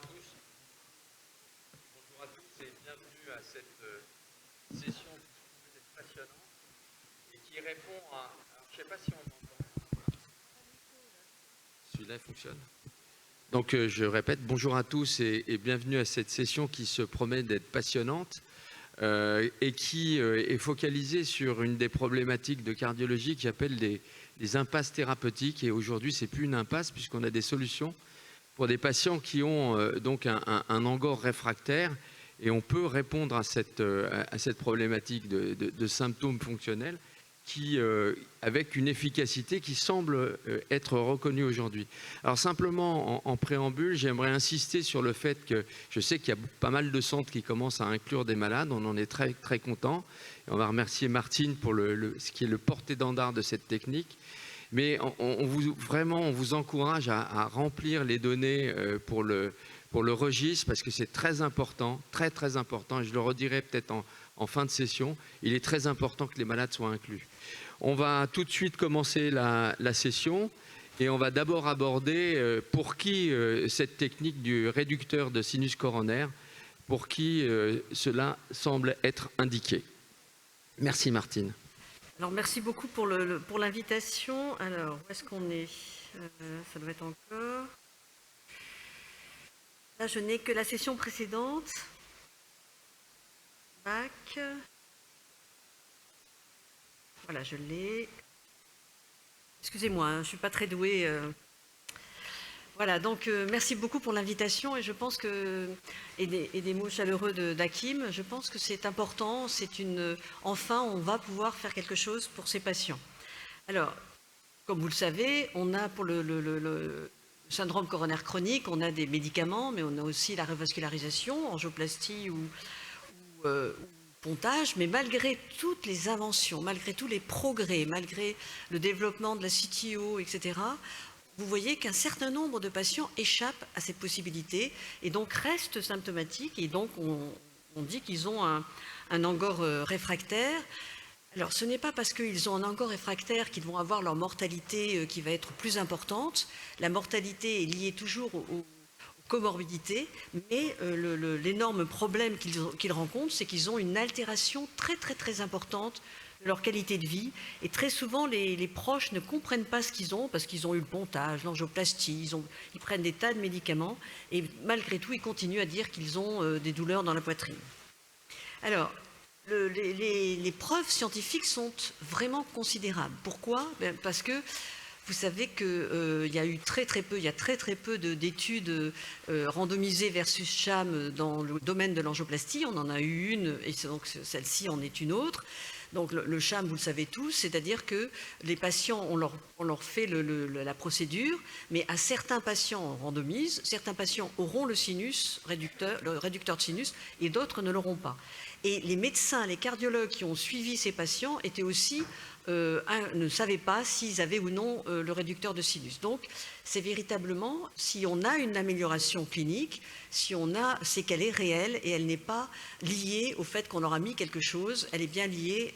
Bonjour à tous et bienvenue à cette session qui est passionnante et qui répond à... Alors, je ne sais pas si on m'entend. Celui-là fonctionne. Donc je répète, bonjour à tous et bienvenue à cette session qui se promet d'être passionnante et qui est focalisée sur une des problématiques de cardiologie qui appelle des impasses thérapeutiques. Et aujourd'hui, ce n'est plus une impasse puisqu'on a des solutions pour des patients qui ont donc un angor réfractaire, et on peut répondre à cette problématique de symptômes fonctionnels qui, avec une efficacité qui semble être reconnue aujourd'hui. Alors simplement, en préambule, j'aimerais insister sur le fait que je sais qu'il y a pas mal de centres qui commencent à inclure des malades, on en est très, très content. On va remercier Martine pour ce qui est le porte-étendard de cette technique. Mais on vous encourage à remplir les données pour le registre parce que c'est très important, très très important, et je le redirai peut-être en fin de session, il est très important que les malades soient inclus. On va tout de suite commencer la session et on va d'abord aborder pour qui cette technique du réducteur de sinus coronaire, pour qui cela semble être indiqué. Merci Martine. Alors, merci beaucoup pour l'invitation. Alors, où est-ce qu'on est, ça doit être encore... Là, je n'ai que la session précédente. Bac. Voilà, je l'ai. Excusez-moi, je ne suis pas très douée. Voilà, donc merci beaucoup pour l'invitation et je pense que, et des mots chaleureux d'Hakim, je pense que c'est important, enfin on va pouvoir faire quelque chose pour ces patients. Alors, comme vous le savez, on a pour le syndrome coronaire chronique, on a des médicaments, mais on a aussi la revascularisation, angioplastie ou pontage, mais malgré toutes les inventions, malgré tous les progrès, malgré le développement de la CTO, etc., vous voyez qu'un certain nombre de patients échappent à cette possibilité et donc restent symptomatiques et donc on dit qu'ils ont un angor réfractaire. Alors ce n'est pas parce qu'ils ont un angor réfractaire qu'ils vont avoir leur mortalité qui va être plus importante. La mortalité est liée toujours aux comorbidités, mais l'énorme problème qu'ils rencontrent, c'est qu'ils ont une altération très très très importante de leur qualité de vie. Et très souvent, les proches ne comprennent pas ce qu'ils ont parce qu'ils ont eu le pontage, l'angioplastie, ils prennent des tas de médicaments et malgré tout, ils continuent à dire qu'ils ont des douleurs dans la poitrine. Alors, les preuves scientifiques sont vraiment considérables. Pourquoi? Parce que vous savez qu'il y a eu très très peu d'études randomisées versus sham dans le domaine de l'angioplastie. On en a eu une et donc celle-ci en est une autre. Donc le sham, vous le savez tous, c'est-à-dire que les patients, on leur fait la procédure, mais à certains patients, on randomise, certains patients auront le réducteur de sinus, et d'autres ne l'auront pas. Et les médecins, les cardiologues qui ont suivi ces patients étaient aussi, ne savaient pas s'ils avaient ou non le réducteur de sinus. Donc c'est véritablement, si on a une amélioration clinique, c'est qu'elle est réelle et elle n'est pas liée au fait qu'on leur a mis quelque chose, elle est bien liée,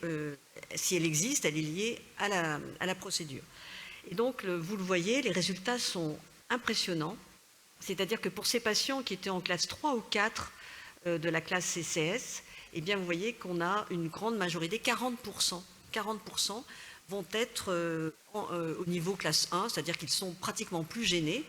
si elle existe, elle est liée à la procédure. Et donc, vous le voyez, les résultats sont impressionnants, c'est-à-dire que pour ces patients qui étaient en classe 3 ou 4 de la classe CCS, eh bien, vous voyez qu'on a une grande majorité, 40% vont être au niveau classe 1, c'est-à-dire qu'ils sont pratiquement plus gênés.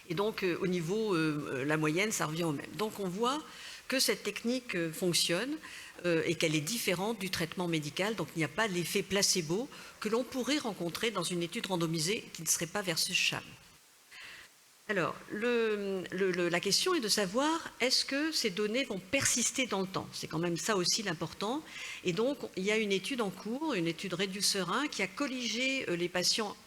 Et donc, au niveau, la moyenne, ça revient au même. Donc, on voit que cette technique fonctionne et qu'elle est différente du traitement médical. Donc, il n'y a pas l'effet placebo que l'on pourrait rencontrer dans une étude randomisée qui ne serait pas versus sham. Alors, la question est de savoir est-ce que ces données vont persister dans le temps. C'est quand même ça aussi l'important. Et donc, il y a une étude en cours, une étude Reducer 1, qui a colligé les patients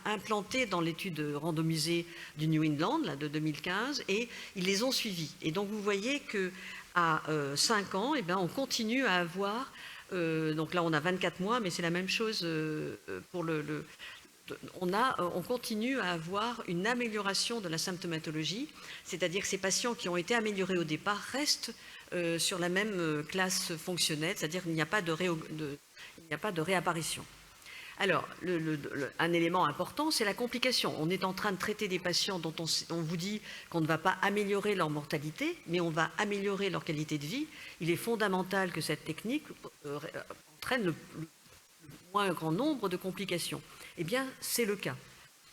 implantés dans l'étude randomisée du New England là, de 2015 et ils les ont suivis. Et donc, vous voyez qu'à 5 ans, eh bien, on continue à avoir, donc là on a 24 mois, mais c'est la même chose pour on continue à avoir une amélioration de la symptomatologie, c'est-à-dire que ces patients qui ont été améliorés au départ restent sur la même classe fonctionnelle, c'est-à-dire qu'il n'y a pas de réapparition. Alors, un élément important, c'est la complication. On est en train de traiter des patients dont on vous dit qu'on ne va pas améliorer leur mortalité, mais on va améliorer leur qualité de vie. Il est fondamental que cette technique entraîne le moins grand nombre de complications. Eh bien, c'est le cas.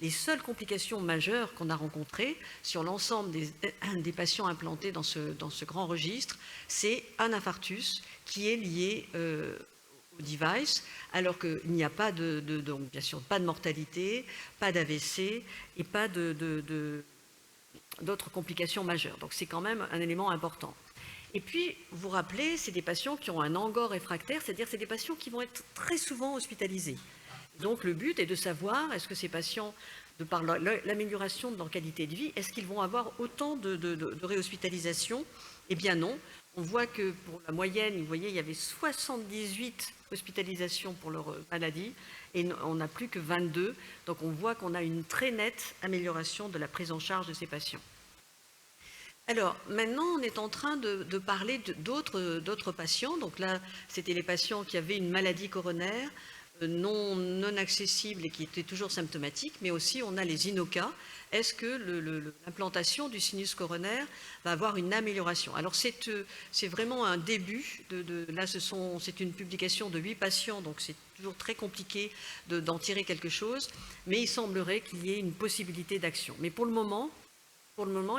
Les seules complications majeures qu'on a rencontrées sur l'ensemble des patients implantés dans ce grand registre, c'est un infarctus qui est lié au device, alors qu'il n'y a pas donc bien sûr pas de mortalité, pas d'AVC et pas d'autres complications majeures. Donc c'est quand même un élément important. Et puis, vous vous rappelez, c'est des patients qui ont un angor réfractaire, c'est-à-dire c'est des patients qui vont être très souvent hospitalisés. Donc le but est de savoir, est-ce que ces patients, de par l'amélioration de leur qualité de vie, est-ce qu'ils vont avoir autant de réhospitalisation? Eh bien non. On voit que pour la moyenne, vous voyez, il y avait 78 hospitalisations pour leur maladie et on n'a plus que 22. Donc on voit qu'on a une très nette amélioration de la prise en charge de ces patients. Alors, maintenant, on est en train de parler d'autres patients. Donc là, c'était les patients qui avaient une maladie coronaire non accessible et qui étaient toujours symptomatiques, mais aussi on a les INOCA. Est-ce que l'implantation du sinus coronaire va avoir une amélioration? Alors, c'est vraiment un début. Là, c'est une publication de 8 patients, donc c'est toujours très compliqué d'en tirer quelque chose, mais il semblerait qu'il y ait une possibilité d'action. Mais pour le moment,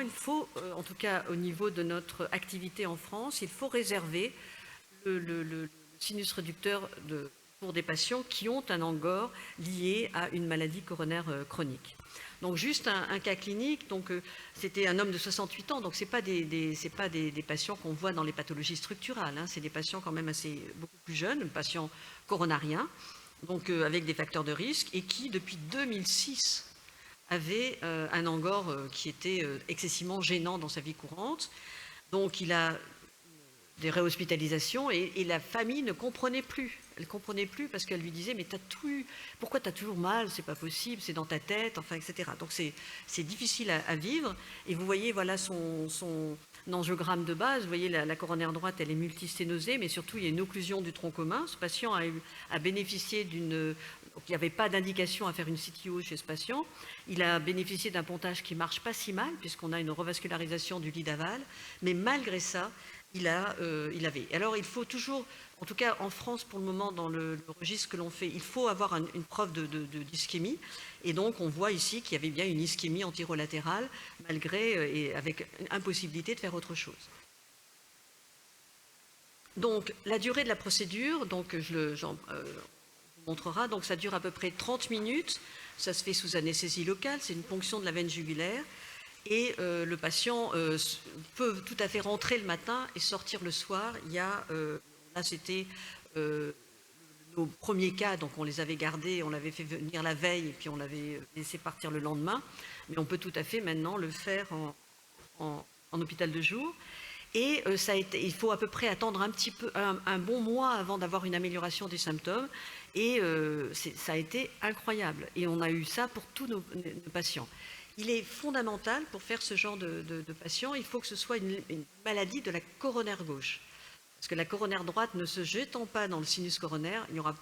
il faut, en tout cas au niveau de notre activité en France, il faut réserver le sinus réducteur pour des patients qui ont un angor lié à une maladie coronaire chronique. Donc juste un cas clinique, donc c'était un homme de 68 ans, donc ce n'est pas des patients qu'on voit dans les pathologies structurales, hein, c'est des patients quand même beaucoup plus jeunes, patients coronariens, donc avec des facteurs de risque, et qui depuis 2006 avait un angor qui était excessivement gênant dans sa vie courante. Donc il a des réhospitalisations et la famille ne comprenait plus. Elle ne comprenait plus parce qu'elle lui disait « mais pourquoi tu as toujours mal? C'est pas possible, c'est dans ta tête, enfin, etc. » Donc c'est difficile à vivre. Et vous voyez, voilà son angiogramme de base. Vous voyez, la coronaire droite, elle est multisténosée, mais surtout, il y a une occlusion du tronc commun. Ce patient a bénéficié d'une... Il n'y avait pas d'indication à faire une CTO chez ce patient. Il a bénéficié d'un pontage qui ne marche pas si mal, puisqu'on a une revascularisation du lit d'aval. Mais malgré ça, il avait. Alors, il faut toujours, en tout cas en France pour le moment, dans le registre que l'on fait, il faut avoir une preuve d'ischémie. Et donc, on voit ici qu'il y avait bien une ischémie antérolatérale, malgré et avec impossibilité de faire autre chose. Donc, la durée de la procédure, donc montrera, donc ça dure à peu près 30 minutes, ça se fait sous anesthésie locale, c'est une ponction de la veine jugulaire, et le patient peut tout à fait rentrer le matin et sortir le soir. Là c'était nos premiers cas, donc on les avait gardés, on l'avait fait venir la veille et puis on l'avait laissé partir le lendemain, mais on peut tout à fait maintenant le faire en hôpital de jour. Et il faut à peu près attendre un bon mois avant d'avoir une amélioration des symptômes. Et ça a été incroyable. Et on a eu ça pour tous nos patients. Il est fondamental pour faire ce genre de patients, il faut que ce soit une maladie de la coronaire gauche. Parce que la coronaire droite ne se jetant pas dans le sinus coronaire, il n'y aura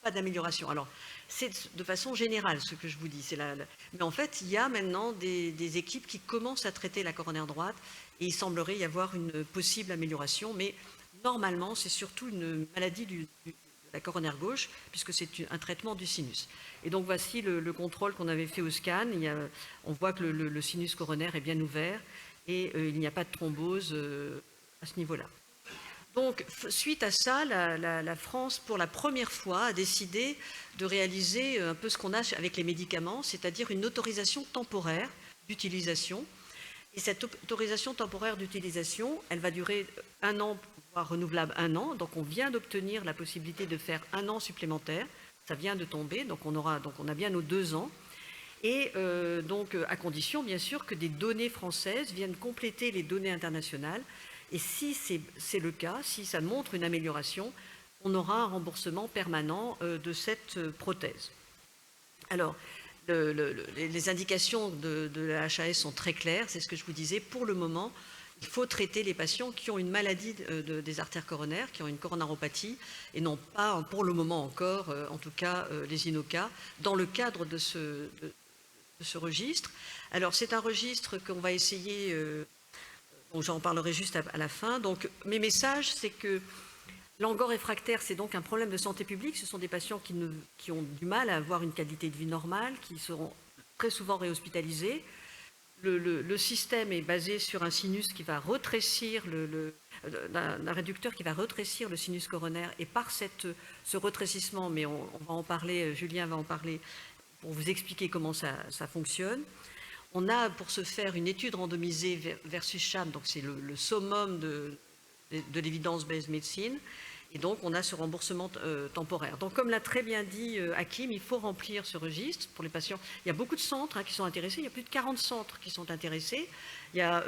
pas d'amélioration. Alors, c'est de façon générale ce que je vous dis. Mais en fait, il y a maintenant des équipes qui commencent à traiter la coronaire droite et il semblerait y avoir une possible amélioration. Mais normalement, c'est surtout une maladie de la coronaire gauche, puisque c'est un traitement du sinus. Et donc voici le contrôle qu'on avait fait au scan. On voit que le sinus coronaire est bien ouvert et il n'y a pas de thrombose à ce niveau-là. Donc, suite à ça, la France, pour la première fois, a décidé de réaliser un peu ce qu'on a avec les médicaments, c'est-à-dire une autorisation temporaire d'utilisation. Et cette autorisation temporaire d'utilisation, elle va durer 1 an, voire renouvelable 1 an. Donc, on vient d'obtenir la possibilité de faire 1 an supplémentaire. Ça vient de tomber, donc on a bien nos 2 ans. Et donc, à condition, bien sûr, que des données françaises viennent compléter les données internationales. Et si c'est le cas, si ça montre une amélioration, on aura un remboursement permanent de cette prothèse. Alors, les indications de la HAS sont très claires, c'est ce que je vous disais. Pour le moment, il faut traiter les patients qui ont une maladie des artères coronaires, qui ont une coronaropathie, et non pas, pour le moment encore, en tout cas, les INOCA, dans le cadre de ce registre. Alors, c'est un registre qu'on va essayer, donc j'en parlerai juste à la fin. Donc, mes messages, c'est que l'angor réfractaire, c'est donc un problème de santé publique. Ce sont des patients qui ont du mal à avoir une qualité de vie normale, qui seront très souvent réhospitalisés. Le système est basé sur un sinus qui va rétrécir, un réducteur qui va rétrécir le sinus coronaire. Et par ce rétrécissement, mais on va en parler, Julien va en parler, pour vous expliquer comment ça fonctionne. On a pour ce faire une étude randomisée versus sham, donc c'est le summum de l'évidence-based medicine. Et donc, on a ce remboursement temporaire. Donc, comme l'a très bien dit Hakim, il faut remplir ce registre pour les patients. Il y a beaucoup de centres qui sont intéressés. Il y a plus de 40 centres qui sont intéressés. Il y a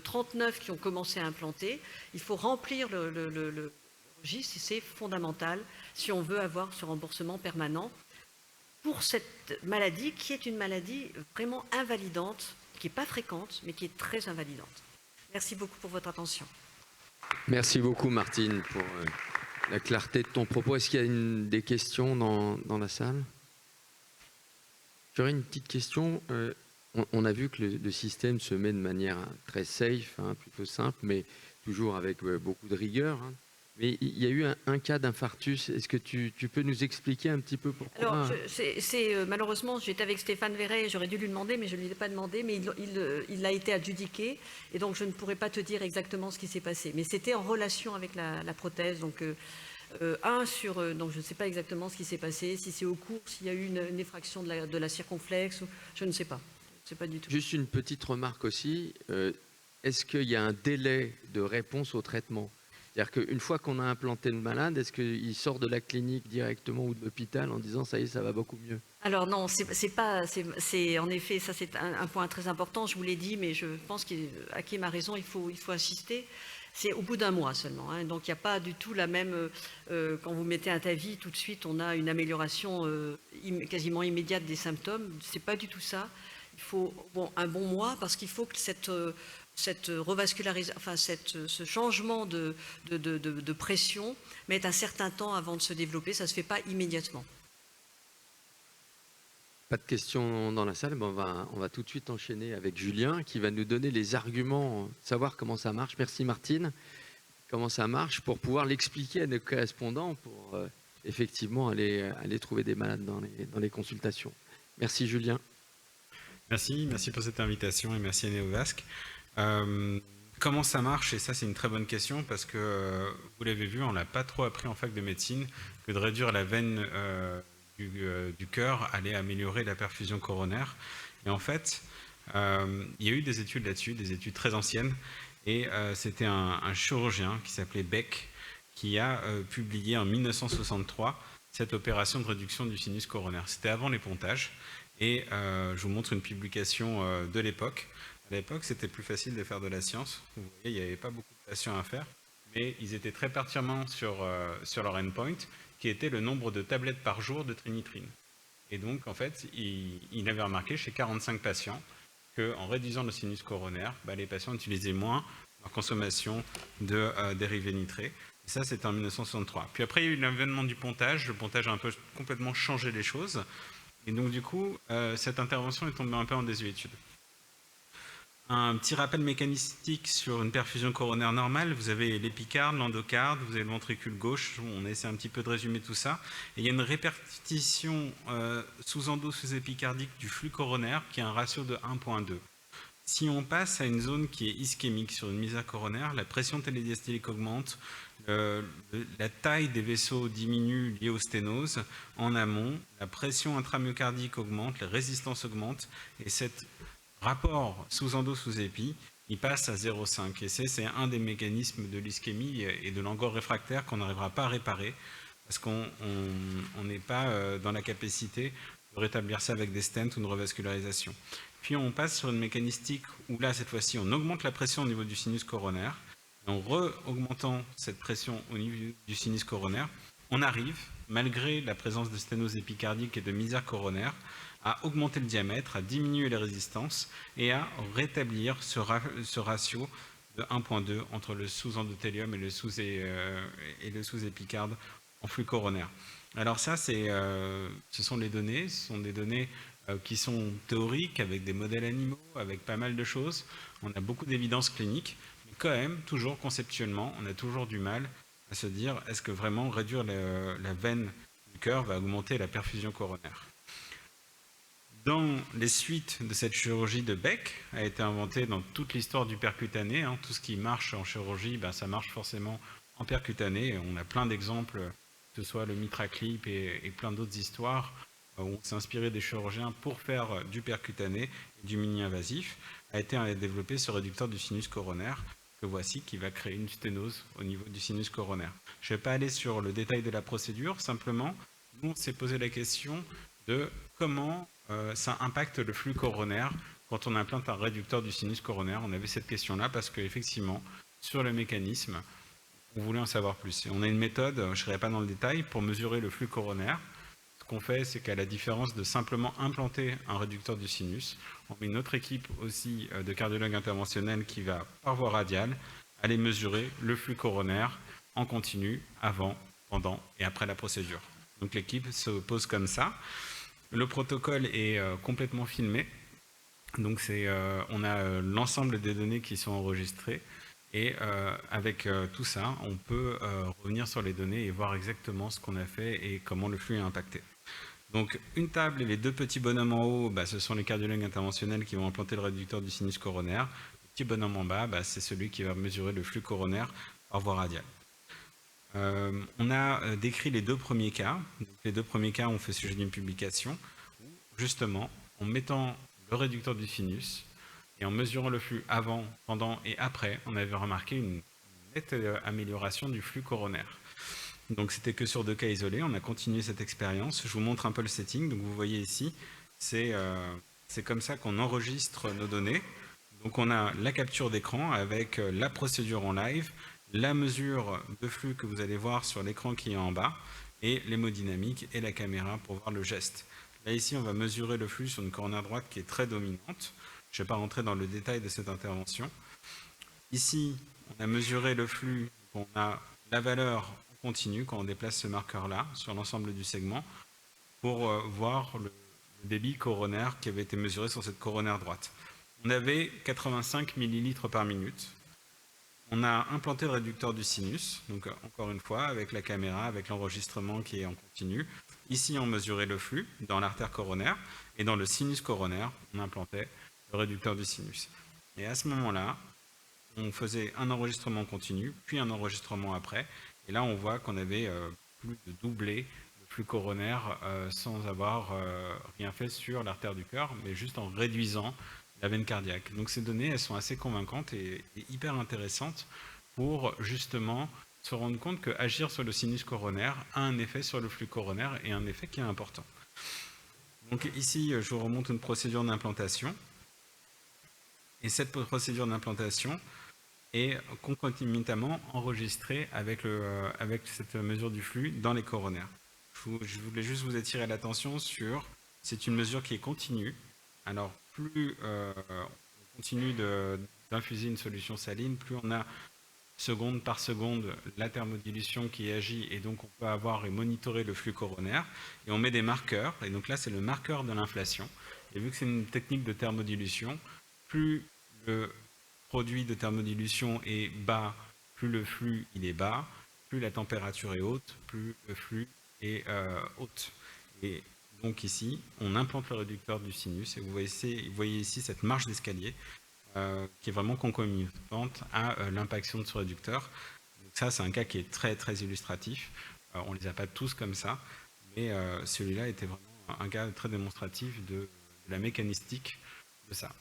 39 qui ont commencé à implanter. Il faut remplir le registre et c'est fondamental si on veut avoir ce remboursement permanent pour cette maladie qui est une maladie vraiment invalidante, qui n'est pas fréquente, mais qui est très invalidante. Merci beaucoup pour votre attention. Merci beaucoup, Martine, pour la clarté de ton propos. Est-ce qu'il y a des questions dans la salle? J'aurais une petite question. On a vu que le système se met de manière très safe, plutôt simple, mais toujours avec beaucoup de rigueur. Mais il y a eu un cas d'infarctus. Est-ce que tu peux nous expliquer un petit peu pourquoi? Alors, malheureusement, j'étais avec Stéphane Verret, j'aurais dû lui demander, mais je ne lui ai pas demandé, mais il a été adjudiqué, et donc je ne pourrais pas te dire exactement ce qui s'est passé. Mais c'était en relation avec la prothèse, donc donc je ne sais pas exactement ce qui s'est passé, si c'est au cours, s'il y a eu une effraction de la circonflexe, je ne sais pas. Je ne sais pas du tout. Juste une petite remarque aussi. Est-ce qu'il y a un délai de réponse au traitement? C'est-à-dire qu'une fois qu'on a implanté le malade, est-ce qu'il sort de la clinique directement ou de l'hôpital en disant ça y est, ça va beaucoup mieux? Alors non, c'est en effet, ça c'est un point très important, je vous l'ai dit, mais je pense qu'Hakim a raison, il faut insister. C'est au bout d'un mois seulement, donc il n'y a pas du tout la même, quand vous mettez un TAVI, tout de suite on a une amélioration quasiment immédiate des symptômes, c'est pas du tout ça. Il faut un bon mois parce qu'il faut que cette revascularisation, enfin ce changement de pression met un certain temps avant de se développer, ça ne se fait pas immédiatement. Pas de questions dans la salle, on va tout de suite enchaîner avec Julien qui va nous donner les arguments, savoir comment ça marche. Merci Martine. Comment ça marche pour pouvoir l'expliquer à nos correspondants pour effectivement aller trouver des malades dans les consultations. Merci Julien. Merci pour cette invitation et merci à Néovasc. Comment ça marche? Et ça, c'est une très bonne question parce que, vous l'avez vu, on n'a pas trop appris en fac de médecine que de réduire la veine du cœur allait améliorer la perfusion coronaire. Et en fait, il y a eu des études là-dessus, des études très anciennes. Et c'était un chirurgien qui s'appelait Beck qui a publié en 1963 cette opération de réduction du sinus coronaire. C'était avant les pontages. Et je vous montre une publication de l'époque. À l'époque, c'était plus facile de faire de la science. Vous voyez, il n'y avait pas beaucoup de patients à faire, mais ils étaient très pertinents sur leur endpoint, qui était le nombre de tablettes par jour de trinitrine. Et donc, en fait, il avait remarqué chez 45 patients qu'en réduisant le sinus coronaire, les patients utilisaient moins leur consommation de dérivés nitrés. Et ça, c'était en 1963. Puis après, il y a eu l'avènement du pontage. Le pontage a un peu complètement changé les choses. Et donc, du coup, cette intervention est tombée un peu en désuétude. Un petit rappel mécanistique sur une perfusion coronaire normale. Vous avez l'épicarde, l'endocarde, vous avez le ventricule gauche. On essaie un petit peu de résumer tout ça. Et il y a une répartition sous-endo, sous-épicardique du flux coronaire qui a un ratio de 1,2. Si on passe à une zone qui est ischémique sur une misère coronaire, la pression télédiastélique augmente, la taille des vaisseaux diminue liée aux sténoses. En amont, la pression intramyocardique augmente, la résistance augmente, et cet rapport sous-endo, sous-épi, il passe à 0,5. Et c'est un des mécanismes de l'ischémie et de l'angor réfractaire qu'on n'arrivera pas à réparer, parce qu'on n'est pas dans la capacité de rétablir ça avec des stents ou une revascularisation. Puis on passe sur une mécanistique où là, cette fois-ci, on augmente la pression au niveau du sinus coronaire. Et en re-augmentant cette pression au niveau du sinus coronaire, on arrive, malgré la présence de sténose épicardique et de misère coronaire, à augmenter le diamètre, à diminuer les résistances et à rétablir ce ratio de 1,2 entre le sous-endothélium et le sous-épicarde en flux coronaire. Alors ça, ce sont les données, ce sont des données qui sont théoriques, avec des modèles animaux, avec pas mal de choses. On a beaucoup d'évidences cliniques, mais quand même, toujours conceptuellement, on a toujours du mal à se dire, est-ce que vraiment réduire la veine du cœur va augmenter la perfusion coronaire? Dans les suites de cette chirurgie de Beck, a été inventée dans toute l'histoire du percutané. Tout ce qui marche en chirurgie, ça marche forcément en percutané. On a plein d'exemples, que ce soit le MitraClip et plein d'autres histoires, où on s'est inspiré des chirurgiens pour faire du percutané et du mini-invasif. A été développé ce réducteur du sinus coronaire, que voici, qui va créer une sténose au niveau du sinus coronaire. Je ne vais pas aller sur le détail de la procédure, simplement, nous, on s'est posé la question de comment ça impacte le flux coronaire quand on implante un réducteur du sinus coronaire. On avait cette question-là parce qu'effectivement, sur le mécanisme, on voulait en savoir plus. Et on a une méthode, je ne serai pas dans le détail, pour mesurer le flux coronaire. Ce qu'on fait, c'est qu'à la différence de simplement implanter un réducteur du sinus, on met une autre équipe aussi de cardiologues interventionnels qui va, par voie radiale, aller mesurer le flux coronaire en continu avant, pendant et après la procédure. Donc l'équipe se pose comme ça. Le protocole est complètement filmé. Donc on a l'ensemble des données qui sont enregistrées. Et avec tout ça, on peut revenir sur les données et voir exactement ce qu'on a fait et comment le flux est impacté. Donc une table et les deux petits bonhommes en haut, ce sont les cardiologues interventionnels qui vont implanter le réducteur du sinus coronaire. Le petit bonhomme en bas, c'est celui qui va mesurer le flux coronaire par voie radiale. On a décrit les deux premiers cas. Donc, les deux premiers cas ont fait sujet d'une publication où, justement, en mettant le réducteur du sinus et en mesurant le flux avant, pendant et après, on avait remarqué une nette amélioration du flux coronaire. Donc c'était que sur 2 cas isolés, on a continué cette expérience. Je vous montre un peu le setting. Donc vous voyez ici, c'est comme ça qu'on enregistre nos données. Donc on a la capture d'écran avec la procédure en live, la mesure de flux que vous allez voir sur l'écran qui est en bas, et l'hémodynamique et la caméra pour voir le geste. Là ici, on va mesurer le flux sur une coronaire droite qui est très dominante. Je ne vais pas rentrer dans le détail de cette intervention. Ici, on a mesuré le flux, on a la valeur en continu quand on déplace ce marqueur-là sur l'ensemble du segment pour voir le débit coronaire qui avait été mesuré sur cette coronaire droite. On avait 85 millilitres par minute. On a implanté le réducteur du sinus, donc encore une fois avec la caméra, avec l'enregistrement qui est en continu. Ici, on mesurait le flux dans l'artère coronaire et dans le sinus coronaire, on implantait le réducteur du sinus. Et à ce moment-là, on faisait un enregistrement continu, puis un enregistrement après. Et là, on voit qu'on avait plus de doublé le flux coronaire sans avoir rien fait sur l'artère du cœur, mais juste en réduisant la veine cardiaque. Donc ces données, elles sont assez convaincantes et hyper intéressantes pour justement se rendre compte qu'agir sur le sinus coronaire a un effet sur le flux coronaire et un effet qui est important. Donc ici, je vous remonte une procédure d'implantation. Et cette procédure d'implantation est concomitamment enregistrée avec cette mesure du flux dans les coronaires. Je voulais juste vous attirer l'attention sur, c'est une mesure qui est continue. Alors plus on continue d'infuser une solution saline, plus on a seconde par seconde la thermodilution qui agit et donc on peut avoir et monitorer le flux coronaire et on met des marqueurs et donc là c'est le marqueur de l'inflation et vu que c'est une technique de thermodilution, plus le produit de thermodilution est bas, plus le flux il est bas, plus la température est haute, plus le flux est haute. Et donc ici, on implante le réducteur du sinus et vous voyez ici cette marche d'escalier qui est vraiment concomitante à l'impaction de ce réducteur. Donc ça, c'est un cas qui est très très illustratif. On ne les a pas tous comme ça, mais celui-là était vraiment un cas très démonstratif de la mécanistique de ça.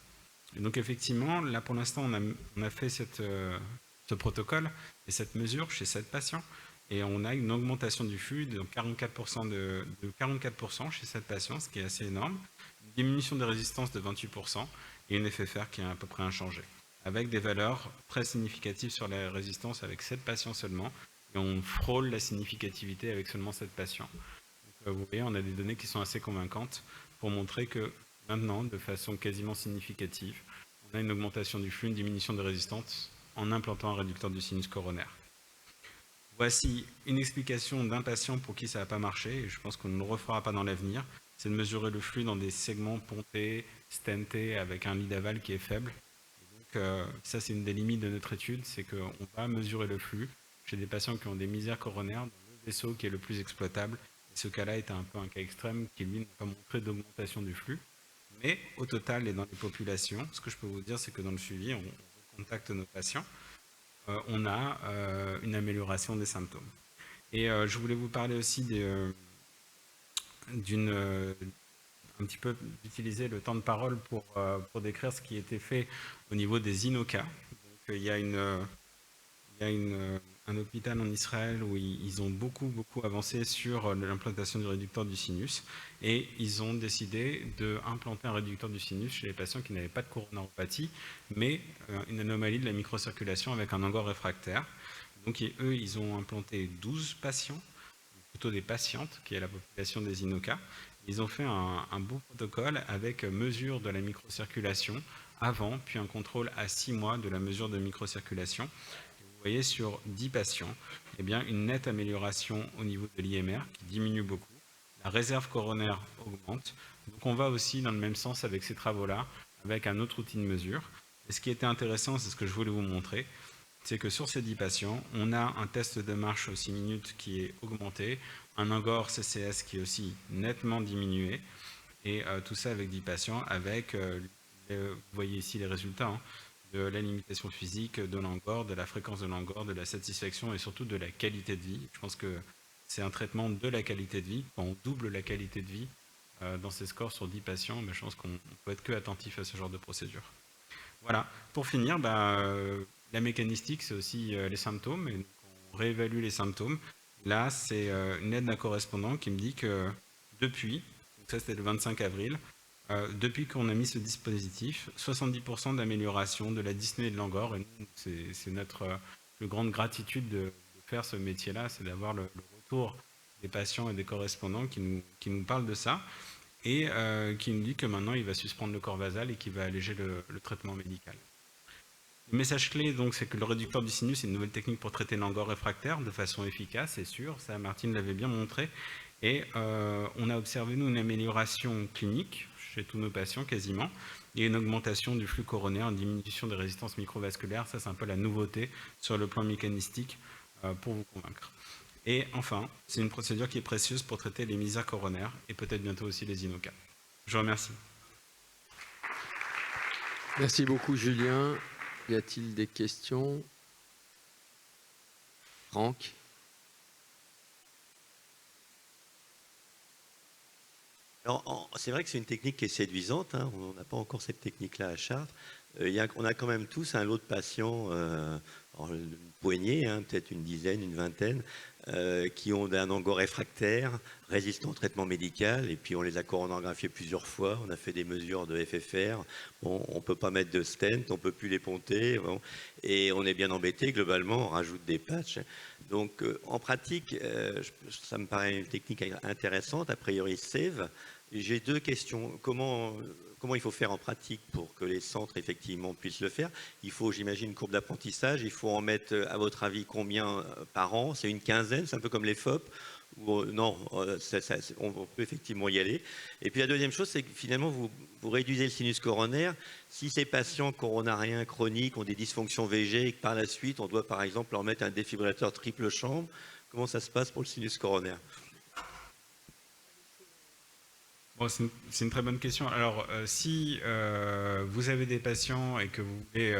Et donc effectivement, là pour l'instant, on a fait ce protocole et cette mesure chez 7 patients. Et on a une augmentation du flux de 44% chez cette patiente, ce qui est assez énorme. Une diminution des résistances de 28% et une FFR qui est à peu près inchangée. Avec des valeurs très significatives sur la résistance avec 7 patients seulement. Et on frôle la significativité avec seulement 7 patients. Donc, vous voyez, on a des données qui sont assez convaincantes pour montrer que maintenant, de façon quasiment significative, on a une augmentation du flux, une diminution des résistances en implantant un réducteur du sinus coronaire. Voici une explication d'un patient pour qui ça n'a pas marché, et je pense qu'on ne le refera pas dans l'avenir, c'est de mesurer le flux dans des segments pontés, stentés, avec un lit d'aval qui est faible. Et donc, ça, c'est une des limites de notre étude, c'est qu'on va mesurer le flux chez des patients qui ont des misères coronaires dans le vaisseau qui est le plus exploitable. Et ce cas-là était un peu un cas extrême qui, lui, n'a pas montré d'augmentation du flux. Mais au total et dans les populations, ce que je peux vous dire, c'est que dans le suivi, on contacte nos patients, on a une amélioration des symptômes. Et je voulais vous parler aussi un petit peu d'utiliser le temps de parole pour décrire ce qui a été fait au niveau des INOCA. Donc, il y a un hôpital en Israël où ils ont beaucoup avancé sur l'implantation du réducteur du sinus et ils ont décidé d'implanter un réducteur du sinus chez les patients qui n'avaient pas de coronaropathie mais une anomalie de la microcirculation avec un angor réfractaire. Donc eux, ils ont implanté 12 patients, plutôt des patientes, qui est la population des INOCA. Ils ont fait un beau protocole avec mesure de la microcirculation avant, puis un contrôle à 6 mois de la mesure de microcirculation. Vous voyez sur 10 patients, eh bien, une nette amélioration au niveau de l'IMR qui diminue beaucoup. La réserve coronaire augmente. Donc on va aussi dans le même sens avec ces travaux-là, avec un autre outil de mesure. Et ce qui était intéressant, c'est ce que je voulais vous montrer, c'est que sur ces 10 patients, on a un test de marche aux 6 minutes qui est augmenté, un angor CCS qui est aussi nettement diminué, et tout ça avec 10 patients, avec, vous voyez ici les résultats, hein, de la limitation physique, de l'angor, de la fréquence de l'angor, de la satisfaction et surtout de la qualité de vie. Je pense que c'est un traitement de la qualité de vie. Quand on double la qualité de vie dans ces scores sur 10 patients, je pense qu'on peut être que attentif à ce genre de procédure. Voilà. Pour finir, la mécanistique, c'est aussi les symptômes. Et donc on réévalue les symptômes. Là, c'est une lettre d'un correspondant qui me dit que depuis, donc ça c'était le 25 avril, depuis qu'on a mis ce dispositif, 70% d'amélioration de la dyspnée et de l'angor. Et c'est notre plus grande gratitude de faire ce métier-là, c'est d'avoir le retour des patients et des correspondants qui nous parlent de ça et qui nous dit que maintenant il va suspendre le Corvasal et qu'il va alléger le traitement médical. Le message clé, donc, c'est que le réducteur du sinus est une nouvelle technique pour traiter l'angor réfractaire de façon efficace, c'est sûr. Ça, Martine l'avait bien montré. Et on a observé, nous, une amélioration clinique chez tous nos patients, quasiment, et une augmentation du flux coronaire, une diminution des résistances microvasculaires. Ça, c'est un peu la nouveauté sur le plan mécanistique pour vous convaincre. Et enfin, c'est une procédure qui est précieuse pour traiter les misères coronaires et peut-être bientôt aussi les INOCA. Je vous remercie. Merci beaucoup, Julien. Y a-t-il des questions? Franck? C'est vrai que c'est une technique qui est séduisante, hein. On n'a pas encore cette technique-là à Chartres. On a quand même tous un lot de patients, une poignée, hein, peut-être une dizaine, une vingtaine, qui ont un angor réfractaire, résistant au traitement médical, et puis on les a coronographiés plusieurs fois, on a fait des mesures de FFR, bon, on ne peut pas mettre de stent, on ne peut plus les ponter, bon, et on est bien embêté, globalement, on rajoute des patchs. Donc en pratique, ça me paraît une technique intéressante, a priori SAVE. J'ai deux questions. Comment il faut faire en pratique pour que les centres effectivement puissent le faire? Il faut, j'imagine, une courbe d'apprentissage. Il faut en mettre, à votre avis, combien par an? C'est une quinzaine, c'est un peu comme les FOP? Ou, non, on peut effectivement y aller. Et puis la deuxième chose, c'est que finalement, vous réduisez le sinus coronaire. Si ces patients coronariens chroniques ont des dysfonctions VG et que par la suite, on doit par exemple leur mettre un défibrillateur triple chambre, comment ça se passe pour le sinus coronaire? Bon, c'est une très bonne question. Alors, si vous avez des patients et que vous voulez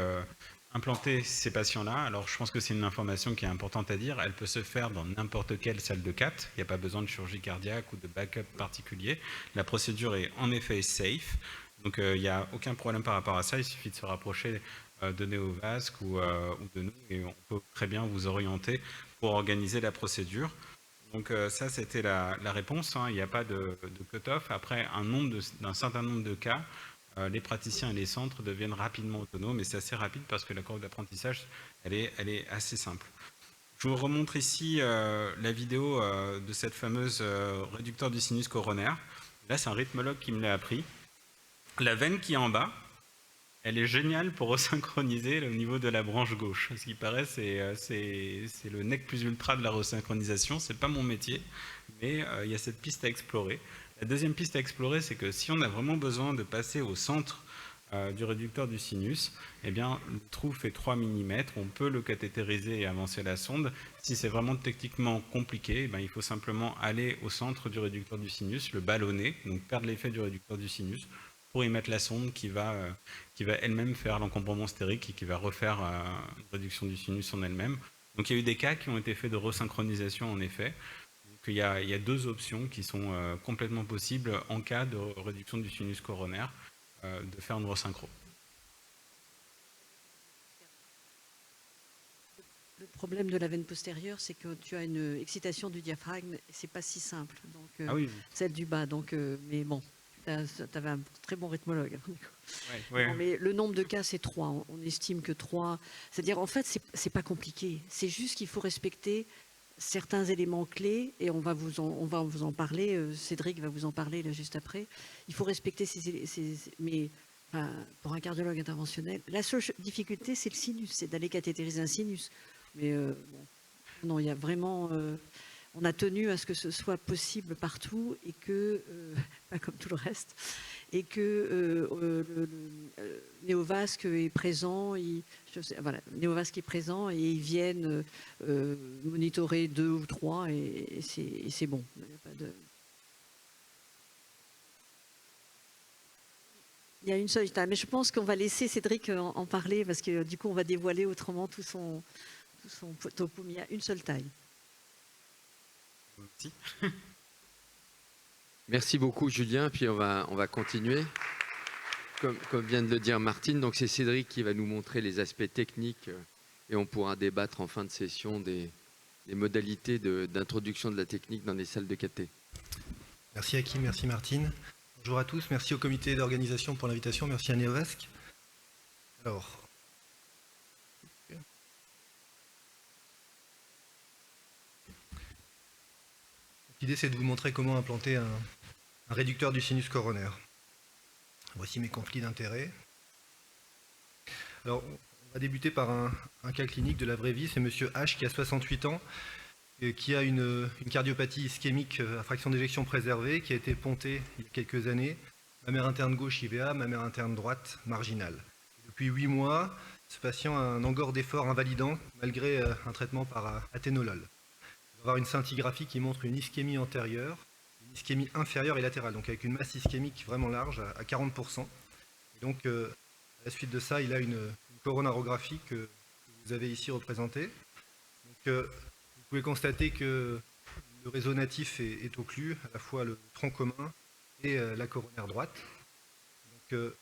implanter ces patients-là, alors je pense que c'est une information qui est importante à dire. Elle peut se faire dans n'importe quelle salle de CAT. Il n'y a pas besoin de chirurgie cardiaque ou de backup particulier. La procédure est en effet safe. Donc, il n'y a aucun problème par rapport à ça. Il suffit de se rapprocher de Néovasc ou de nous et on peut très bien vous orienter pour organiser la procédure. Donc ça, c'était la réponse, hein. Il n'y a pas de cut-off. Après, d'un certain nombre de cas, les praticiens et les centres deviennent rapidement autonomes, et c'est assez rapide parce que la courbe d'apprentissage, elle est assez simple. Je vous remontre ici la vidéo de cette fameuse réducteur du sinus coronaire. Là, c'est un rythmologue qui me l'a appris. La veine qui est en bas, elle est géniale pour resynchroniser au niveau de la branche gauche. Ce qui paraît, c'est le nec plus ultra de la resynchronisation. C'est pas mon métier, mais il y a cette piste à explorer. La deuxième piste à explorer, c'est que si on a vraiment besoin de passer au centre du réducteur du sinus, eh bien, le trou fait 3 mm, on peut le cathétériser et avancer la sonde. Si c'est vraiment techniquement compliqué, eh bien, il faut simplement aller au centre du réducteur du sinus, le ballonner, donc perdre l'effet du réducteur du sinus, pour y mettre la sonde qui va elle-même faire l'encombrement stérique et qui va refaire une réduction du sinus en elle-même. Donc il y a eu des cas qui ont été faits de resynchronisation en effet. Donc, il y a deux options qui sont complètement possibles en cas de réduction du sinus coronaire, de faire une resynchro. Le problème de la veine postérieure, c'est que tu as une excitation du diaphragme, et c'est pas si simple. Donc, Ah oui. celle du bas. Donc, mais bon, tu avais un très bon rythmologue. Ouais. Non, mais le nombre de cas, c'est 3. On estime que 3. C'est-à-dire, en fait, c'est pas compliqué. C'est juste qu'il faut respecter certains éléments clés, et on va vous en parler. Cédric va vous en parler là juste après. Il faut respecter mais enfin, pour un cardiologue interventionnel, la seule difficulté, c'est le sinus, c'est d'aller cathétériser un sinus. Mais non, il y a vraiment. On a tenu à ce que ce soit possible partout et que, pas comme tout le reste, et que Néovasque est présent. Néovasque est présent et ils viennent monitorer 2 ou 3 et c'est bon. Il n'y a pas de... Il y a une seule taille, mais je pense qu'on va laisser Cédric en parler parce que du coup on va dévoiler autrement tout son topo. Il y a une seule taille. Merci. Merci beaucoup Julien, puis on va continuer. Comme vient de le dire Martine, donc c'est Cédric qui va nous montrer les aspects techniques et on pourra débattre en fin de session des modalités d'introduction de la technique dans les salles de cathé. Merci Hakim, merci Martine. Bonjour à tous, merci au comité d'organisation pour l'invitation, merci à Néovasque. Alors, l'idée c'est de vous montrer comment implanter un réducteur du sinus coronaire. Voici mes conflits d'intérêts. Alors, on va débuter par un cas clinique de la vraie vie, c'est monsieur H qui a 68 ans, qui a une cardiopathie ischémique à fraction d'éjection préservée, qui a été pontée il y a quelques années, mammaire interne gauche IVA, mammaire interne droite marginale. Depuis 8 mois, ce patient a un angor d'effort invalidant malgré un traitement par athénolol. Il va avoir une scintigraphie qui montre une ischémie antérieure, une ischémie inférieure et latérale, donc avec une masse ischémique vraiment large à 40%. Et donc, à la suite de ça, il a une coronarographie que vous avez ici représentée. Donc, vous pouvez constater que le réseau natif est occlu, à la fois le tronc commun et la coronaire droite. Donc,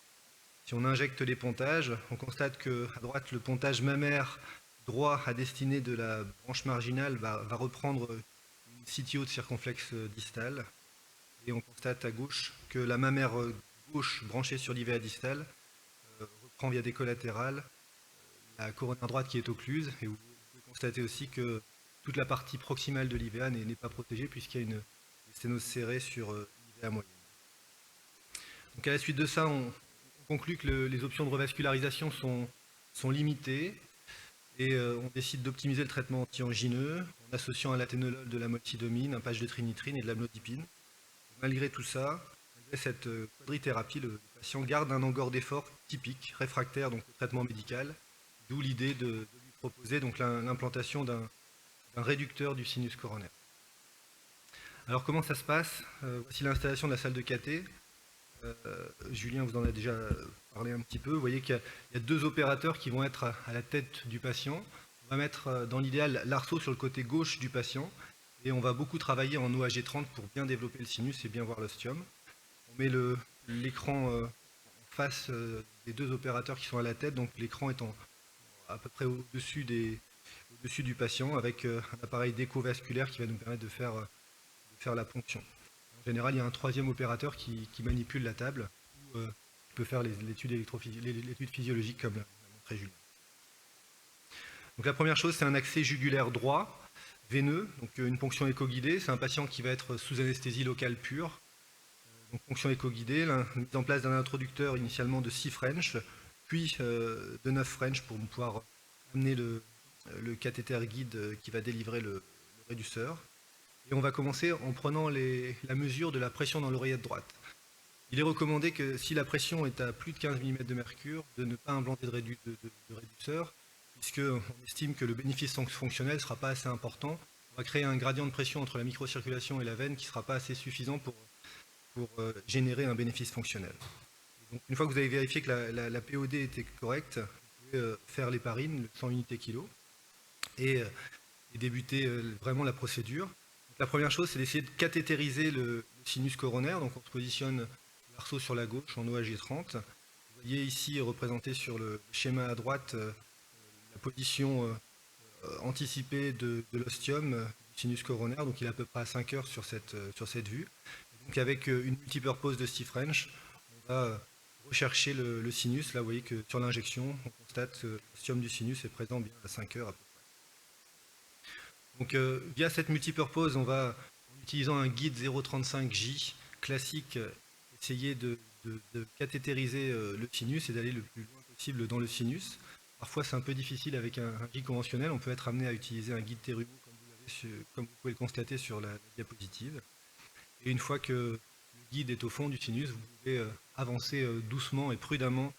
si on injecte les pontages, on constate qu'à droite, le pontage mammaire droit à destinée de la branche marginale va reprendre une CTO de circonflexe distal. Et on constate à gauche que la mammaire gauche branchée sur l'IVA distal reprend via des collatérales la coronaire droite qui est occluse. Et vous pouvez constater aussi que toute la partie proximale de l'IVA n'est pas protégée puisqu'il y a une sténose serrée sur l'IVA moyenne. Donc à la suite de ça, on conclut que les options de revascularisation sont limitées et on décide d'optimiser le traitement anti-angineux en associant à l'athénolol de la moltidomine, un patch de trinitrine et de l'amlodipine. Malgré tout ça, malgré cette quadrithérapie, le patient garde un angor d'effort typique, réfractaire donc au traitement médical, d'où l'idée de lui proposer donc l'implantation d'un réducteur du sinus coronaire. Alors comment ça se passe? Voici l'installation de la salle de cathé. Julien vous en a déjà parlé un petit peu. Vous voyez qu'il y a 2 opérateurs qui vont être à la tête du patient. On va mettre dans l'idéal l'arceau sur le côté gauche du patient et on va beaucoup travailler en OAG30 pour bien développer le sinus et bien voir l'ostium. On met l'écran en face des 2 opérateurs qui sont à la tête, donc l'écran est à peu près au-dessus du patient avec un appareil d'écho-vasculaire qui va nous permettre de faire la ponction. En général, il y a un 3e opérateur qui manipule la table ou qui peut faire l'étude physiologique comme l'a montré Julien. Donc la première chose, c'est un accès jugulaire droit, veineux, donc une ponction éco-guidée. C'est un patient qui va être sous anesthésie locale pure. Donc ponction éco-guidée, la mise en place d'un introducteur initialement de 6 French, puis de 9 French pour pouvoir amener le cathéter guide qui va délivrer le réduceur. Et on va commencer en prenant la mesure de la pression dans l'oreillette droite. Il est recommandé que si la pression est à plus de 15 mm de mercure, de ne pas implanter de réduceur, puisqu'on estime que le bénéfice fonctionnel ne sera pas assez important. On va créer un gradient de pression entre la microcirculation et la veine qui ne sera pas assez suffisant pour générer un bénéfice fonctionnel. Donc, une fois que vous avez vérifié que la POD était correcte, vous pouvez faire l'héparine, le 100 unités kilo, et débuter vraiment la procédure. Donc, la première chose, c'est d'essayer de cathétériser le sinus coronaire. Donc on se positionne l'arceau sur la gauche en OHG30. Vous voyez ici représenté sur le schéma à droite la position anticipée de l'ostium du sinus coronaire. Donc il est à peu près à 5 heures sur cette vue. Donc avec une multipurpose de Steve French, on va rechercher le sinus. Là vous voyez que sur l'injection, on constate que l'ostium du sinus est présent bien à 5 heures à peu près. Donc via cette multipurpose, on va, en utilisant un guide 0,35J classique, essayer de cathétériser le sinus et d'aller le plus loin possible dans le sinus. Parfois c'est un peu difficile avec un guide conventionnel, on peut être amené à utiliser un guide Terumo comme vous pouvez le constater sur la diapositive. Et une fois que le guide est au fond du sinus, vous pouvez avancer doucement et prudemment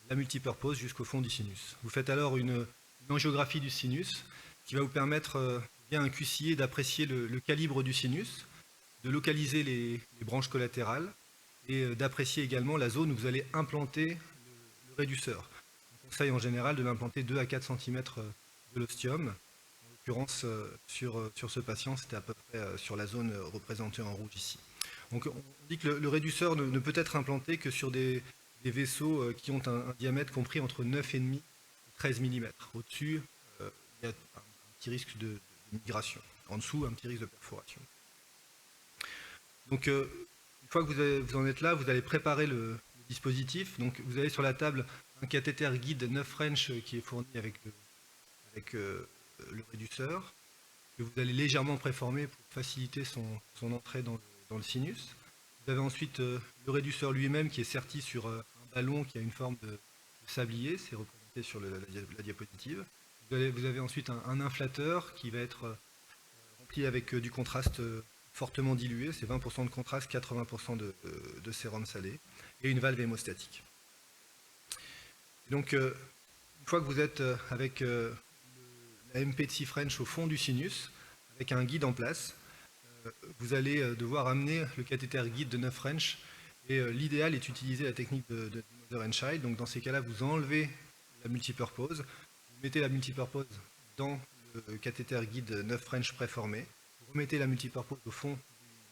la multipurpose jusqu'au fond du sinus. Vous faites alors une angiographie du sinus qui va vous permettre via un QCIer d'apprécier le calibre du sinus, de localiser les branches collatérales et d'apprécier également la zone où vous allez implanter le réduceur. On conseille en général de l'implanter 2 à 4 cm de l'ostium. En l'occurrence, sur ce patient, c'était à peu près sur la zone représentée en rouge ici. Donc on dit que le réduceur ne peut être implanté que sur des vaisseaux qui ont un diamètre compris entre 9,5 et 13 mm. Au-dessus, il y a un petit risque de migration. En dessous, un petit risque de perforation. Donc, une fois que vous en êtes là, vous allez préparer le dispositif. Donc, vous avez sur la table un cathéter guide 9 French qui est fourni avec le réduceur, que vous allez légèrement préformer pour faciliter son entrée dans le sinus. Vous avez ensuite le réduceur lui-même qui est serti sur un ballon qui a une forme de sablier, c'est représenté sur la diapositive. Vous avez ensuite un inflateur qui va être rempli avec du contraste fortement dilué, c'est 20% de contraste, 80% de sérum salé, et une valve hémostatique. Donc, une fois que vous êtes avec la MP de 6 French au fond du sinus, avec un guide en place, vous allez devoir amener le cathéter guide de 9 French, et l'idéal est d'utiliser la technique de Mother and Child. Donc dans ces cas-là, vous enlevez la multipurpose, vous mettez la multipurpose dans le cathéter guide 9 French préformé, vous remettez la multipurpose au fond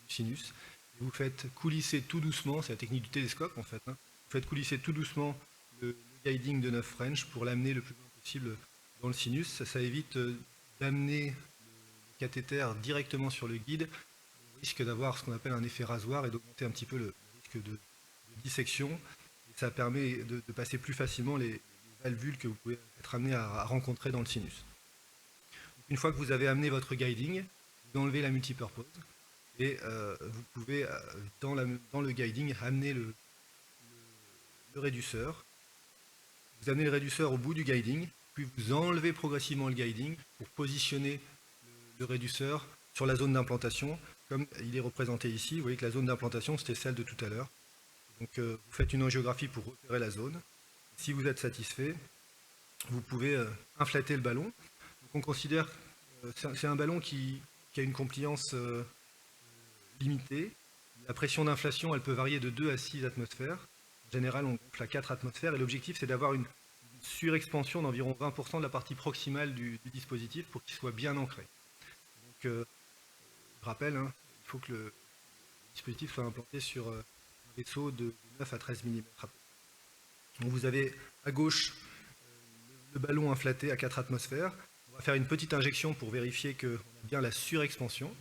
du sinus, et vous faites coulisser tout doucement, c'est la technique du télescope en fait, vous faites coulisser tout doucement le guiding de 9 French pour l'amener le plus loin possible dans le sinus. Ça évite d'amener le cathéter directement sur le guide, au risque d'avoir ce qu'on appelle un effet rasoir et d'augmenter un petit peu le risque de dissection. Et ça permet de passer plus facilement les valvules que vous pouvez être amené à rencontrer dans le sinus. Donc, une fois que vous avez amené votre guiding, vous enlevez la multipurpose et vous pouvez, dans le guiding, amener le réduceur. Vous amenez le réduceur au bout du guiding, puis vous enlevez progressivement le guiding pour positionner le réduceur sur la zone d'implantation, comme il est représenté ici. Vous voyez que la zone d'implantation, c'était celle de tout à l'heure. Donc vous faites une angiographie pour repérer la zone. Si vous êtes satisfait, vous pouvez inflater le ballon. Donc, on considère c'est un ballon qui a une compliance limitée. La pression d'inflation, elle peut varier de 2 à 6 atmosphères. En général, on gonfle à 4 atmosphères et l'objectif, c'est d'avoir une surexpansion d'environ 20% de la partie proximale du dispositif pour qu'il soit bien ancré. Donc, je rappelle, il faut que le dispositif soit implanté sur un vaisseau de 9 à 13 mm. Donc, vous avez à gauche le ballon inflaté à 4 atmosphères. On va faire une petite injection pour vérifier qu'on a bien la surexpansion.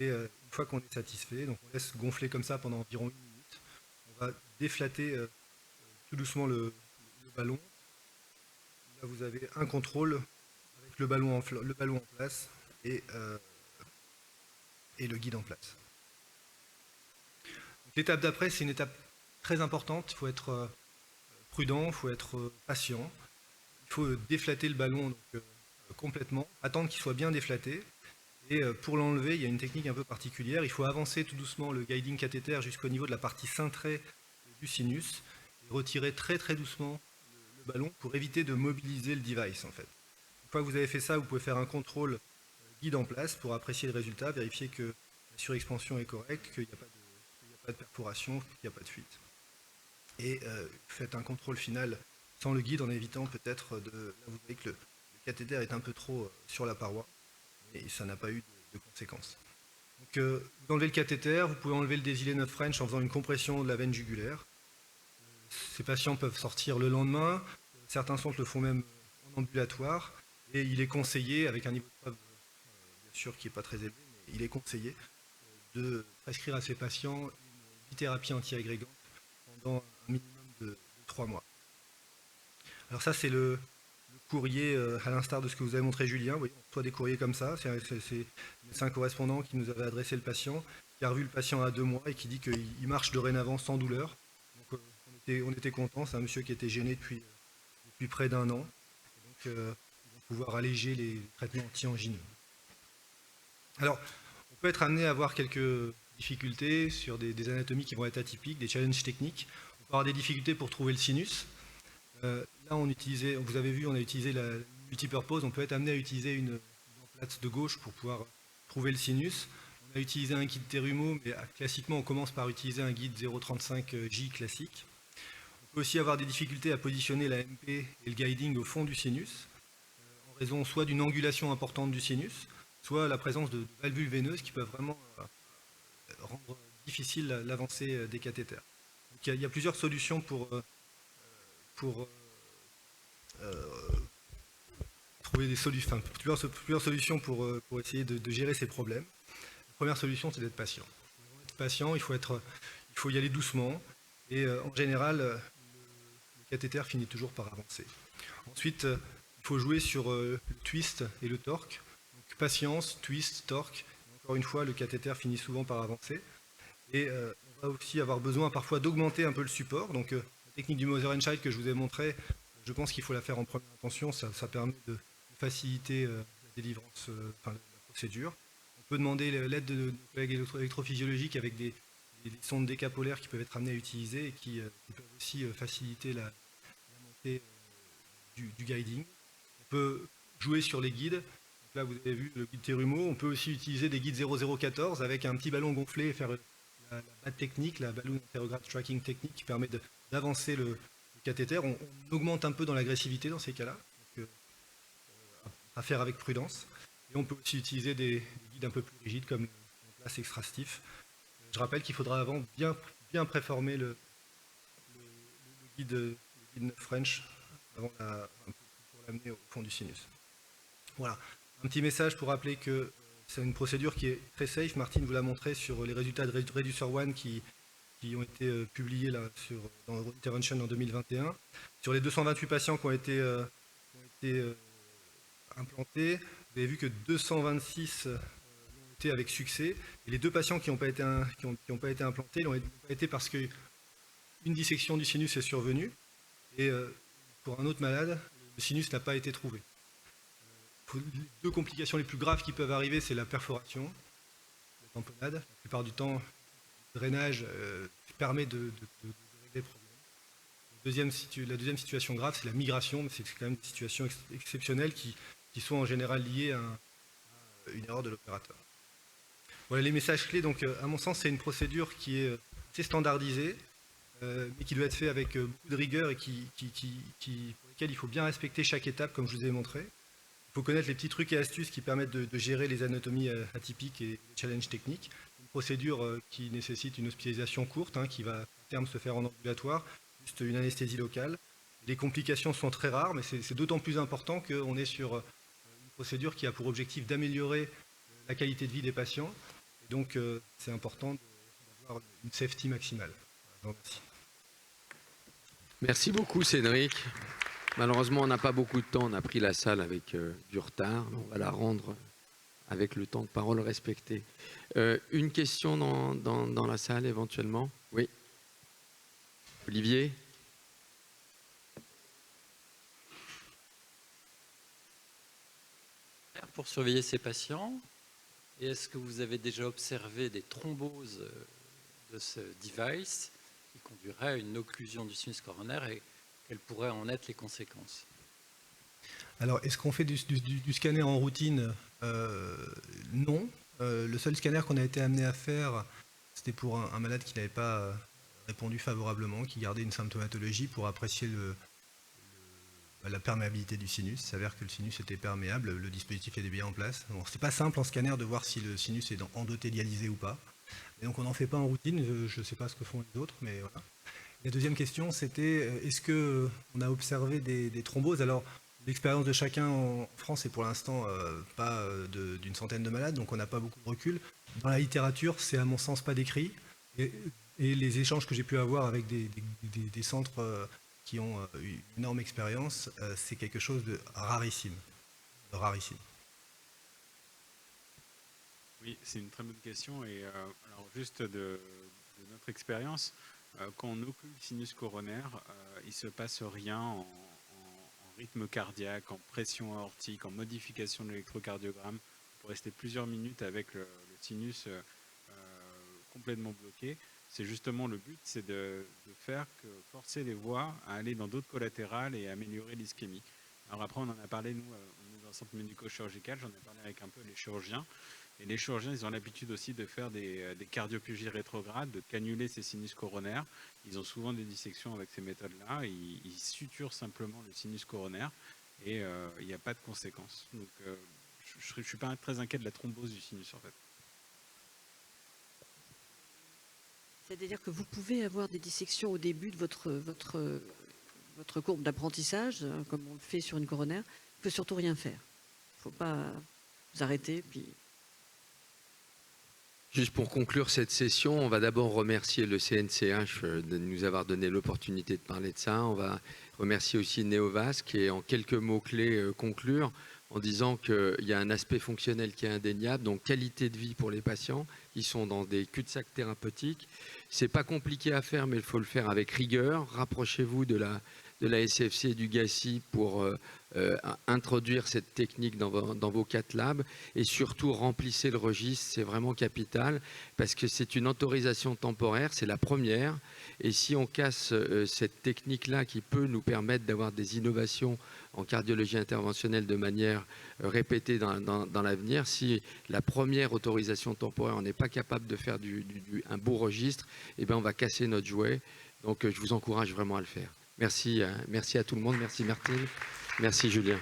Et une fois qu'on est satisfait, donc on laisse gonfler comme ça pendant environ 1 minute. On va déflater tout doucement le ballon. Là, vous avez un contrôle avec le ballon en place et le guide en place. L'étape d'après, c'est une étape très importante. Il faut être prudent, il faut être patient. Il faut déflatter le ballon donc, complètement, attendre qu'il soit bien déflaté. Et pour l'enlever, il y a une technique un peu particulière. Il faut avancer tout doucement le guiding cathéter jusqu'au niveau de la partie cintrée du sinus et retirer très très doucement le ballon pour éviter de mobiliser le device en fait. Une fois que vous avez fait ça, vous pouvez faire un contrôle guide en place pour apprécier le résultat, vérifier que la surexpansion est correcte, qu'il n'y a pas de perforation, qu'il n'y a pas de fuite. Et faites un contrôle final sans le guide en évitant peut-être de... Là, vous voyez que le cathéter est un peu trop sur la paroi et ça n'a pas eu de conséquences. Donc, vous enlevez le cathéter, vous pouvez enlever le Désilé Nut French en faisant une compression de la veine jugulaire. Ces patients peuvent sortir le lendemain, certains centres le font même en ambulatoire, et il est conseillé, avec un niveau de preuve bien sûr qui n'est pas très élevé, mais il est conseillé de prescrire à ces patients une bithérapie antiagrégante pendant un minimum de 3 mois. Alors ça c'est le courrier, à l'instar de ce que vous avez montré Julien, vous voyez, on reçoit des courriers comme ça, c'est le médecin correspondant qui nous avait adressé le patient, qui a revu le patient à 2 mois et qui dit qu'il marche dorénavant sans douleur. Donc on était contents, c'est un monsieur qui était gêné depuis près d'1 an, donc ils vont pouvoir alléger les traitements anti-angineux. Alors, on peut être amené à avoir quelques difficultés sur des anatomies qui vont être atypiques, des challenges techniques. On peut avoir des difficultés pour trouver le sinus. Là, vous avez vu, on a utilisé la multipurpose. On peut être amené à utiliser une emplate de gauche pour pouvoir trouver le sinus. On a utilisé un guide Terumo, mais classiquement, on commence par utiliser un guide 0,35J classique. On peut aussi avoir des difficultés à positionner la MP et le guiding au fond du sinus, en raison soit d'une angulation importante du sinus, soit la présence de valvules veineuses qui peuvent vraiment rendre difficile l'avancée des cathéters. Donc, il y a plusieurs solutions pour trouver des solutions, plusieurs solutions pour essayer de gérer ces problèmes. La première solution, c'est d'être patient. Pour être patient, il faut y aller doucement, et en général, le cathéter finit toujours par avancer. Ensuite, il faut jouer sur le twist et le torque. Donc, patience, twist, torque. Encore une fois, le cathéter finit souvent par avancer. Et on va aussi avoir besoin parfois d'augmenter un peu le support. Donc, la technique du Mother and Child que je vous ai montré, je pense qu'il faut la faire en première intention. Ça permet de faciliter la délivrance, la procédure. On peut demander l'aide de nos collègues électrophysiologiques avec des sondes décapolaires qui peuvent être amenées à utiliser et qui peuvent aussi faciliter la montée du guiding. On peut jouer sur les guides. Donc là, vous avez vu le guide Terumo. On peut aussi utiliser des guides 0014 avec un petit ballon gonflé et faire la BAT technique, la Balloon Anterograph Tracking technique, qui permet d'avancer le cathéter. On augmente un peu dans l'agressivité dans ces cas-là, à faire avec prudence. Et on peut aussi utiliser des guides un peu plus rigides comme le place extrastif. Je rappelle qu'il faudra avant bien préformer le guide French avant pour l'amener au fond du sinus. Voilà, un petit message pour rappeler que c'est une procédure qui est très safe. Martine vous l'a montré sur les résultats de Reducer One qui ont été publiés là, dans Intervention en 2021. Sur les 228 patients qui ont été implantés, vous avez vu que 226 l'ont été avec succès. Et les 2 patients qui n'ont pas été implantés n'ont pas été parce qu'une dissection du sinus est survenue. Et pour un autre malade, le sinus n'a pas été trouvé. Les 2 complications les plus graves qui peuvent arriver, c'est la perforation, la tamponnade. La plupart du temps, le drainage permet de régler le problème. La deuxième situation grave, c'est la migration, mais c'est quand même des situations exceptionnelles qui sont en général liées à une erreur de l'opérateur. Voilà les messages clés. Donc, à mon sens, c'est une procédure qui est assez standardisée, mais qui doit être faite avec beaucoup de rigueur et pour lesquelles il faut bien respecter chaque étape, comme je vous ai montré. Il faut connaître les petits trucs et astuces qui permettent de gérer les anatomies atypiques et les challenges techniques. Une procédure qui nécessite une hospitalisation courte, qui va à terme se faire en ambulatoire, juste une anesthésie locale. Les complications sont très rares, mais c'est d'autant plus important qu'on est sur une procédure qui a pour objectif d'améliorer la qualité de vie des patients. Et donc, c'est important d'avoir une safety maximale. Voilà, merci. Merci beaucoup, Cédric. Malheureusement, on n'a pas beaucoup de temps. On a pris la salle avec du retard. On va la rendre avec le temps de parole respecté. Une question dans la salle, éventuellement? Oui. Olivier? faire pour surveiller ces patients? Et est-ce que vous avez déjà observé des thromboses de ce device qui conduiraient à une occlusion du sinus coronaire et quelles pourraient en être les conséquences? Alors, est-ce qu'on fait du scanner en routine? Non. Le seul scanner qu'on a été amené à faire, c'était pour un malade qui n'avait pas répondu favorablement, qui gardait une symptomatologie pour apprécier la perméabilité du sinus. Il s'avère que le sinus était perméable, le dispositif était bien en place. Bon, c'est pas simple en scanner de voir si le sinus est endothélialisé ou pas. Et donc on n'en fait pas en routine, je ne sais pas ce que font les autres, mais voilà. La deuxième question, c'était est-ce qu'on a observé des thromboses? Alors, l'expérience de chacun en France est pour l'instant pas d'une centaine de malades, donc on n'a pas beaucoup de recul. Dans la littérature, c'est à mon sens pas décrit. Et les échanges que j'ai pu avoir avec des centres qui ont une énorme expérience, c'est quelque chose de rarissime. Oui, c'est une très bonne question. Et alors juste de notre expérience, quand on occlue le sinus coronaire, il ne se passe rien en rythme cardiaque, en pression aortique, en modification de l'électrocardiogramme. On peut rester plusieurs minutes avec le sinus complètement bloqué. C'est justement le but, c'est de faire que forcer les voies à aller dans d'autres collatérales et améliorer l'ischémie. Alors après, on en a parlé, nous, on est dans un centre médico-chirurgical, j'en ai parlé avec un peu les chirurgiens. Et les chirurgiens, ils ont l'habitude aussi de faire des cardioplégies rétrogrades, de cannuler ces sinus coronaires. Ils ont souvent des dissections avec ces méthodes-là. Ils suturent simplement le sinus coronaire et il n'y a pas de conséquences. Donc, je ne suis pas très inquiet de la thrombose du sinus, en fait. C'est-à-dire que vous pouvez avoir des dissections au début de votre courbe d'apprentissage, comme on le fait sur une coronaire. Il ne faut surtout rien faire. Il ne faut pas vous arrêter. Puis... Juste pour conclure cette session, on va d'abord remercier le CNCH de nous avoir donné l'opportunité de parler de ça. On va remercier aussi Neovasc et en quelques mots-clés conclure en disant qu'il y a un aspect fonctionnel qui est indéniable, donc qualité de vie pour les patients. Ils sont dans des cul-de-sac thérapeutiques. C'est pas compliqué à faire, mais il faut le faire avec rigueur. Rapprochez-vous de la SFC et du GACI pour introduire cette technique dans vos cath labs et surtout remplissez le registre, c'est vraiment capital parce que c'est une autorisation temporaire, c'est la première et si on casse cette technique-là qui peut nous permettre d'avoir des innovations en cardiologie interventionnelle de manière répétée dans l'avenir, si la première autorisation temporaire on n'est pas capable de faire un beau registre, eh bien on va casser notre jouet. Donc je vous encourage vraiment à le faire. Merci à tout le monde, merci Martine, merci Julien.